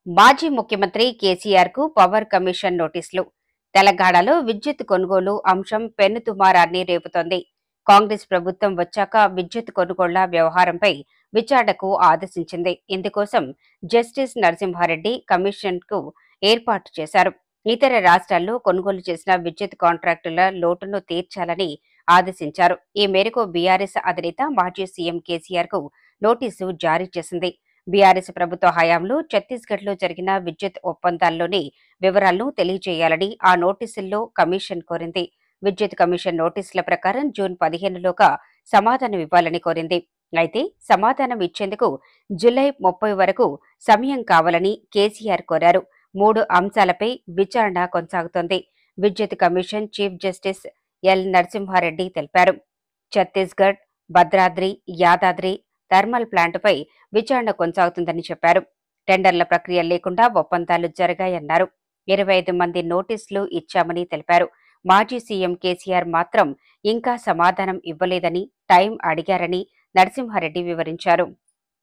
మాజీ ముఖ్యమంత్రి కేసీఆర్ కు పవర్ కమిషన్ నోటీసులు. తెలంగాణలో విద్యుత్ కొనుగోలు అంశం పెన్నుతుమారాన్ని రేపుతోంది. కాంగ్రెస్ ప్రభుత్వం వచ్చాక విద్యుత్ కొనుగోళ్ల వ్యవహారంపై విచారణకు ఆదేశించింది. ఇందుకోసం జస్టిస్ నరసింహారెడ్డి కమిషన్ కు ఏర్పాటు చేశారు. ఇతర రాష్ట్రాల్లో కొనుగోలు చేసిన విద్యుత్ కాంట్రాక్టుల లోటును తీర్చాలని ఆదేశించారు. ఈ మేరకు బీఆర్ఎస్ అధినేత మాజీ సీఎం కేసీఆర్ కు నోటీసు జారీ చేసింది. బీఆర్ఎస్ ప్రభుత్వ హయాంలో ఛత్తీస్గఢ్లో జరిగిన విద్యుత్ ఒప్పందాల్లోని వివరాలను తెలియజేయాలని ఆ నోటీసుల్లో కమిషన్ కోరింది. విద్యుత్ కమిషన్ నోటీసుల ప్రకారం జూన్ 15లోగా సమాధానం ఇవ్వాలని కోరింది. అయితే సమాధానం ఇచ్చేందుకు జూలై 30 వరకు సమయం కావాలని కేసీఆర్ కోరారు. 3 అంశాలపై విచారణ కొనసాగుతోంది. విద్యుత్ commission chief justice L Narasimha Reddy తెలిపారు. ఛత్తీస్గఢ్, భద్రాద్రి, యాదాద్రి థర్మల్ ప్లాంటుపై విచారణ కొనసాగుతుందని చెప్పారు. టెండర్ల ప్రక్రియ లేకుండా ఒప్పందాలు జరిగాయన్నారు. 25 మంది నోటీసులు ఇచ్చామని తెలిపారు. మాజీ సీఎం కేసీఆర్ మాత్రం ఇంకా సమాధానం ఇవ్వలేదని, టైం అడిగారని నరసింహారెడ్డి వివరించారు.